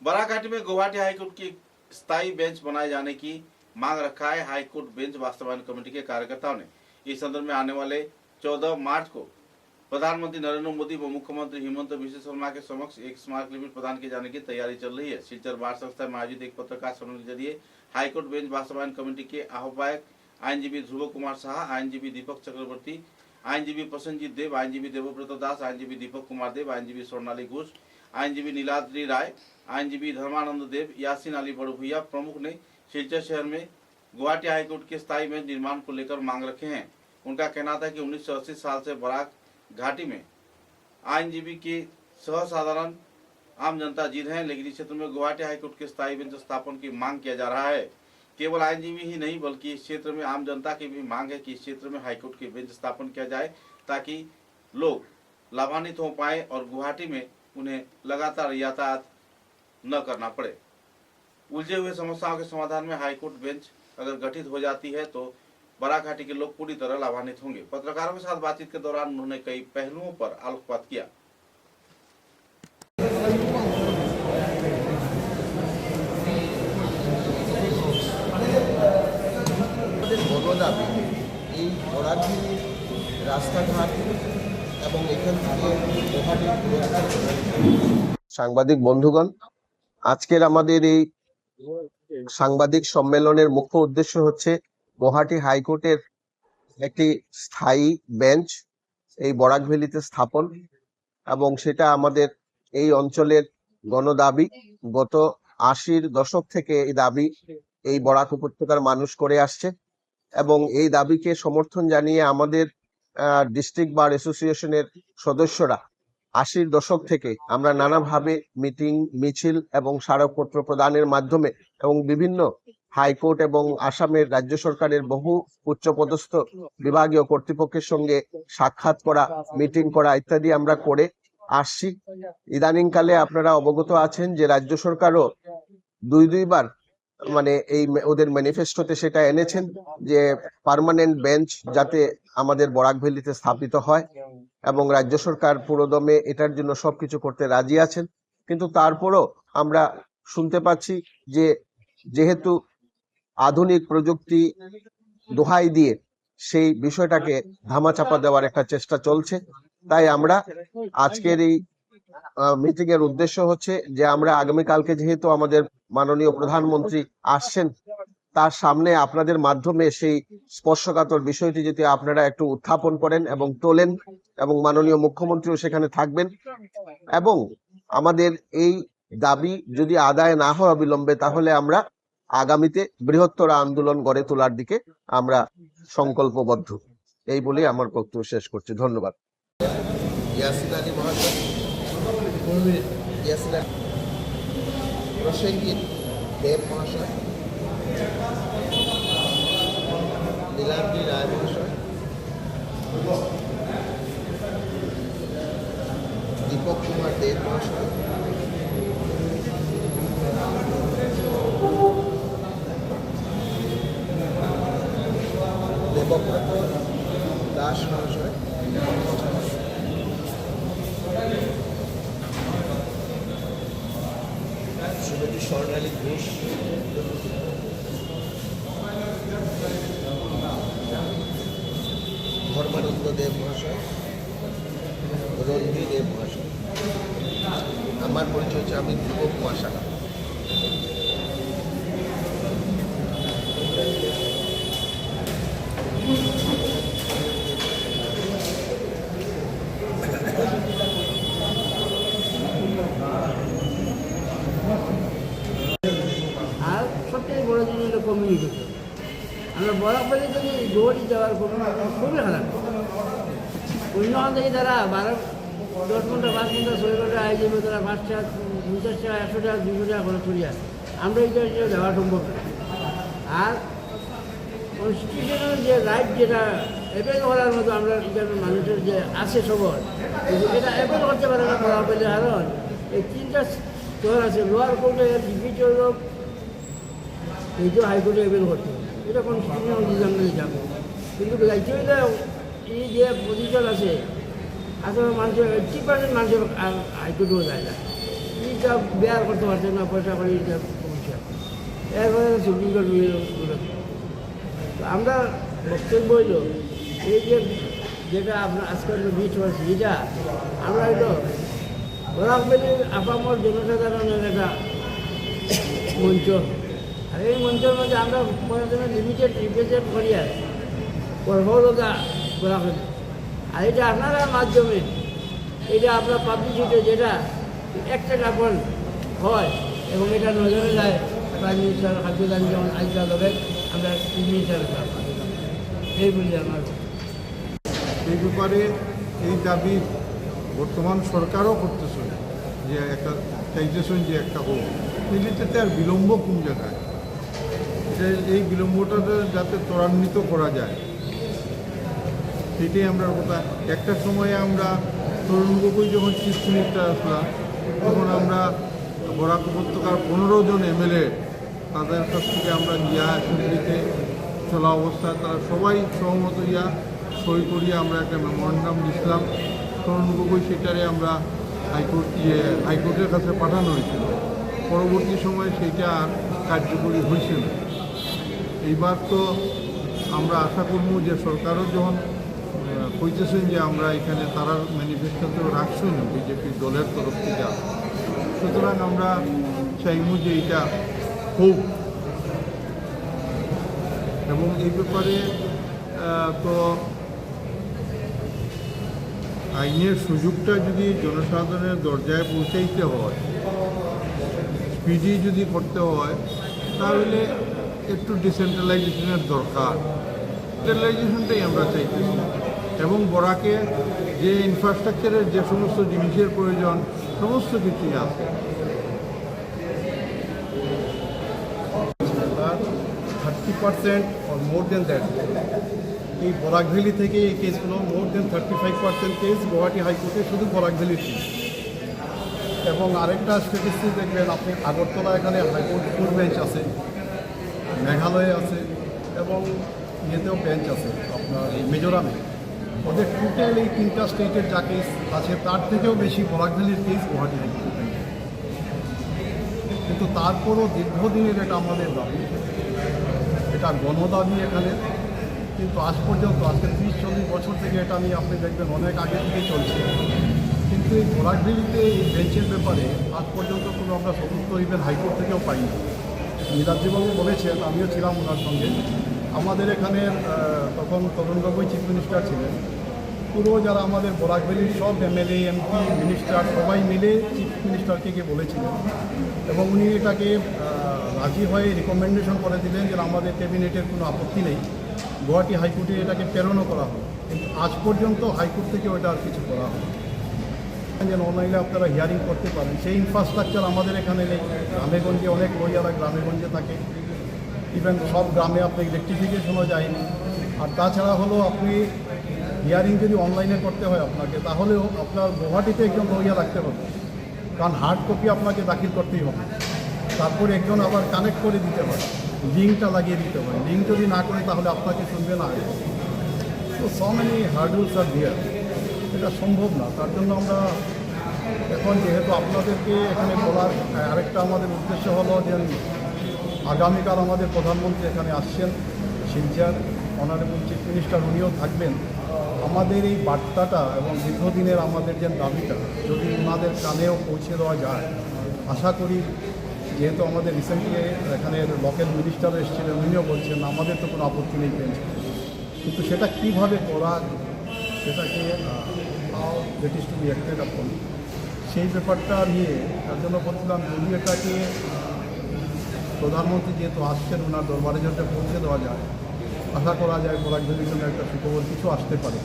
बराकाटी में गुवाहाटी हाईकोर्ट की स्थायी बेंच बनाए जाने की मांग रखा है। हाईकोर्ट बेंच वास्तवायन कमेटी के कार्यकर्ताओं ने इस संदर्भ में आने वाले 14 मार्च को प्रधानमंत्री नरेंद्र मोदी व मुख्यमंत्री हेमंत बिश्व शर्मा के समक्ष एक स्मारक लिपिट प्रदान किए जाने की तैयारी चल रही है। सिलचर बार संस्था में आयोजित एक पत्रकार सम्मेलन के जरिए हाईकोर्ट बेंच वास्तवायन कमेटी के आह्वायक आईनजीबी ध्रुव कुमार शाह, आईनजीबी दीपक चक्रवर्ती, आईनजीबी प्रसन्नजीत देव, आईनजीबी देवव्रत दास, आईनजीबी दीपक कुमार देव, आईनजीबी स्वर्णाली घोष, आईनजीबी नीलाद्री राय, आईनजीबी धर्मानंद देव, यासीन अली बड़भुइया प्रमुख ने सिलचर शहर में गुवाहाटी हाईकोर्ट के स्थायी बेंच निर्माण को लेकर मांग रखे हैं। उनका कहना था कि 1980 साल से बराक घाटी में आईनजीबी के सर्वसाधारण आम जनता जी रहे हैं, लेकिन इस क्षेत्र में गुवाहाटी हाईकोर्ट के स्थायी बेंच स्थापन की मांग किया जा रहा है। केवल आईनजीबी ही नहीं बल्कि इस क्षेत्र में आम जनता की भी मांग है कि इस क्षेत्र में हाईकोर्ट के बेंच स्थापन किया जाए ताकि लोग लाभान्वित हो पाए और गुवाहाटी में उन्हें लगातार यातायात न करना पड़े। उलझे हुए समस्याओं के समाधान में हाईकोर्ट बेंच अगर गठित हो जाती है तो बराक घाटी के लोग पूरी तरह लाभान्वित होंगे। पत्रकारों के साथ बातचीत के दौरान उन्होंने कई पहलुओं पर आलोकपात किया। সাংবাদিক বন্ধুগণ, আজকের আমাদের এই সাংবাদিক সম্মেলনের মুখ্য উদ্দেশ্য হচ্ছে গুয়াহাটি হাইকোর্টের একটি স্থায়ী বেঞ্চ এই বরাক ভ্যালিতে স্থাপন, এবং সেটা আমাদের এই অঞ্চলের গণদাবি। গত 80-র দশক থেকে এই দাবি এই বরাক উপত্যকার মানুষ করে আসছে, এবং এই দাবিকে সমর্থন জানিয়ে আমাদের ডিস্ট্রিক্ট বার অ্যাসোসিয়েশনের সদস্যরা 80-র দশক থেকে আমরা নানাভাবে মিটিং, মিছিল এবং স্মারকপত্র প্রদানের মাধ্যমে এবং বিভিন্ন হাইকোর্ট এবং আসামের রাজ্য সরকারের বহু উচ্চপদস্থ বিভাগীয় কর্তৃপক্ষের সঙ্গে সাক্ষাৎ করা, মিটিং করা ইত্যাদি আমরা করে আসছি। ইদানিংকালে আপনারা অবগত আছেন যে রাজ্য সরকারও দুইবার মানে এই ওদের ম্যানিফেস্টোতে সেটা এনেছেন যে পার্মানেন্ট বেঞ্চ যাতে আমাদের বরাক ভ্যালিতে স্থাপিত হয়, এবং রাজ্য সরকার পুরোদমে এটার জন্য সবকিছু করতে রাজি আছেন। কিন্তু তারপরও আমরা শুনতে পাচ্ছি যে যেহেতু আধুনিক প্রযুক্তি দোহাই দিয়ে সেই বিষয়টাকে ধামাচাপা দেওয়ার একটা চেষ্টা চলছে, তাই আমরা আজকের এই মিটিং এর উদ্দেশ্য হচ্ছে যে আমরা আগামীকালকে যেহেতু আমাদের মাননীয় প্রধানমন্ত্রী আসছেন, তার সামনে আপনাদের মাধ্যমে সেই স্পর্শকাতর বিষয়টি যদি আপনারা একটু উত্থাপন করেন এবং তোলেন, এবং মাননীয় মুখ্যমন্ত্রীও সেখানে থাকবেন, এবং আমাদের এই দাবি যদি আদায় না হয় অবিলম্বে, তাহলে আমরা আগামীতে বৃহত্তর আন্দোলন গড়ে তোলার দিকে আমরা সংকল্পবদ্ধ। এই বলে আমার বক্তব্য শেষ করছি। ধন্যবাদ। ইয়াসিন আলী মহাশয়, প্রসেনজিৎ দেব মহাশয়, নীলাদ্রি রায় মহাশয়, দীপক কুমার দেব মহাশয়, দেবব্রত দাস মহাশয়, শ্রীমতী স্বর্ণালী ঘোষ, ধর্মানন্দ দেব মহাশয়, রণবীর দেব মহাশয়। আমার পরিচয় হচ্ছে আমি ধ্রুব কুমার শাহ। আর সবথেকে বড় জিনিস হলো কমিউনিকেশন। আমরা বরাক ভ্যালি থেকে গুয়াহাটি যাওয়ার খুবই খারাপ। অন্য থেকে তারা 10 ঘন্টা 5 ঘন্টা 6 ঘন্টা আয় যাবে, তারা 5 টাকা 50 টাকা 100 টাকা 200 টাকা খরচ করি আসে। আমরা এটা যাওয়া সম্ভব না। আর কনস্টিটিউশনাল যে রাইট যেটা অ্যাপেল করার মতো আমরা মানুষের যে আছে সবর, এটা অ্যাপেল করতে পারে না বরাক ভ্যালি। কারণ এই 3টা স্তর আছে, লোয়ার কোর্টে ডিফিচার হোক, এইটাও হাইকোর্টে অ্যাপেল করতে হবে। এটা কনস্টিটিউশনাল ডিজাইনে যাবে, কিন্তু যাইতে হইলে এই যে পজিশন আছে আসলে মানুষের 80% মানুষের হাইকোর্টেও যায় না। এই এটা বেয়ার করতে পারছে না, পয়সা করে এটা সমস্যা। এরপরে সুপ্রিম কোর্ট আমরা বক্তব্য হইল এই যে যেটা আপনার আজকে বিচ হয়েছে এটা আমরা হইল বরাকবেলির আপামর জনসাধারণের একটা মঞ্চ, আর এই মঞ্চের মধ্যে আমরা লিমিটেড রিপ্রেজেন্ট করি আর করবলতা বরাকবেলি। আর এটা আপনারা মাধ্যমে এটা আপনার পাবলিসিটি যেটা একটা কাপড় হয় এবং এটা নজরে যায় প্রাইম মিনিস্টার খাদ্যদান যেমন আজকাল হবে আমরা চিফ মিনিস্টারের এই বলি আমার। এই ব্যাপারে এই দাবি বর্তমান সরকারও করতেছে যে একটা চাইতেছেন যে একটা হোক, এটাতে আর বিলম্ব কোন জায়গায়, এই বিলম্বটা যাতে ত্বরান্বিত করা যায় সেটাই আমরা কথা। একটা সময়ে আমরা তরুণ গগৈ যখন চিফ মিনিস্টার আসলাম তখন আমরা বরাক উপত্যকার 15 জন এমএলএ তাদের কাছ থেকে আমরা ইয়া অ্যাসেম্বলিতে চলা অবস্থায় তারা সবাই সহমত ইয়া সই করিয়ে আমরা একটা মেমোরেন্ডাম দিয়েছিলাম। তরুণ গগৈ সেটারে আমরা হাইকোর্টের কাছে পাঠানো হয়েছিল। পরবর্তী সময়ে সেইটা আর কার্যকরী হয়েছিল। এইবার তো আমরা আশা করব যে সরকারও যখন কইতেছেন যে আমরা এখানে তারা ম্যানিফেস্টোতেও রাখছেন বিজেপি দলের তরফ থেকে, সুতরাং আমরা চাইব যে এটা হোক। এবং এই ব্যাপারে তো আইনের সুযোগটা যদি জনসাধারণের দরজায় পৌঁছাইতে হয়, স্পিডি যদি করতে হয়, তাহলে একটু ডিসেন্ট্রালাইজেশনের দরকার। ডিসেন্ট্রালাইজেশনটাই আমরা চাইতেছি এবং বরাকে যে ইনফ্রাস্ট্রাকচারের যে সমস্ত জিনিসের প্রয়োজন সমস্ত কিছুই আছে। 30% or more than that এই বরাক ভ্যালি থেকে এই কেসগুলো মোর দেন 35% কেস গুয়াহাটি হাইকোর্টে শুধু বরাক ভ্যালির কেস। এবং আরেকটা স্ট্যাটিস্টিক্স দেখবেন আপনি, আগরতলা এখানে হাইকোর্ট 4 বেঞ্চ আছে, মেঘালয়ে আছে এবং ইয়েতেও বেঞ্চ আছে আপনার এই মিজোরামে। ওদের টোটাল এই 3টা স্টেটের যা কেস আছে তার থেকেও বেশি বরাক ভ্যালির কেস গুয়াহাটি হাইকোর্টে। কিন্তু তারপরও দীর্ঘদিনের এটা আমাদের দাবি, এটা গণদাবি এখানে, কিন্তু আজ পর্যন্ত আজকে 30-40 বছর থেকে এটা নিয়ে আপনি দেখবেন অনেক আগে থেকে চলছে। কিন্তু এই বরাক ভ্যালিতে এই বেঞ্চের ব্যাপারে আজ পর্যন্ত কোনো আমরা সদুত্তর ইভেন হাইকোর্ট থেকেও পাইনি। নিরাজ্যবাবু বলেছেন, আমিও ছিলাম ওনার সঙ্গে, আমাদের এখানে তখন তরুণ গগৈ চিফ মিনিস্টার ছিলেন, পুরো যারা আমাদের বরাক ভ্যালির সব এমএলএ এমপি মিনিস্টার সবাই মিলে চিফ মিনিস্টারকে গিয়ে বলেছিলেন এবং উনি এটাকে রাজি হয়ে রিকমেন্ডেশন করে দিলেন যে আমাদের ক্যাবিনেটের কোনো আপত্তি নেই, গুয়াহাটি হাইকোর্টে এটাকে প্রেরণও করা হয়। কিন্তু আজ পর্যন্ত হাইকোর্ট থেকে ওটা আর কিছু করা হয় যেন অনলাইনে আপনারা হিয়ারিং করতে পারেন, সেই ইনফ্রাস্ট্রাকচার আমাদের এখানে নেই। গ্রামেগঞ্জে অনেক লয়াররা গ্রামেগঞ্জে থাকে, ইভেন সব গ্রামে আপনি ইলেকট্রিফিকেশনও যায়নি। আর তাছাড়া হলো আপনি হিয়ারিং যদি অনলাইনে করতে হয় আপনাকে, তাহলেও আপনার গুয়াহাটিতে একজন লয়ার রাখতে হবে, কারণ হার্ড কপি আপনাকে দাখিল করতেই হবে। তারপরে একজন আবার কানেক্ট করে দিতে হয়, লিঙ্কটা লাগিয়ে দিতে হয়, লিঙ্ক যদি না করে তাহলে আপনাকে শুনবে না। তো so many hurdles R here, এটা সম্ভব না। তার জন্য আমরা এখন যেহেতু আপনাদেরকে এখানে বলার আরেকটা আমাদের উদ্দেশ্য হলো যে আগামীকাল আমাদের প্রধানমন্ত্রী এখানে আসছেন শিলচর, অনারেবল চিফ মিনিস্টার উনিও থাকবেন। আমাদের এই বার্তাটা এবং দীর্ঘদিনের আমাদের যে দাবিটা যদি ওনাদের কানেও পৌঁছে দেওয়া যায়, আশা করি, যেহেতু আমাদের রিসেন্টলি এখানে লোকাল মিনিস্টার এসেছিলেন, উনিও বলছেন আমাদের তো কোনো আপত্তি নেই বেঞ্চ, কিন্তু সেটা কীভাবে করা, সেটাকে that is to be acted upon, সেই ব্যাপারটা নিয়ে তার জন্য বলছিলাম যদি এটাকে প্রধানমন্ত্রী যেহেতু আসছেন ওনার দরবারে যাতে পৌঁছে দেওয়া যায়, আশা করা যায় বরাক ভ্যালির জন্য একটা সুখবর কিছু আসতে পারে।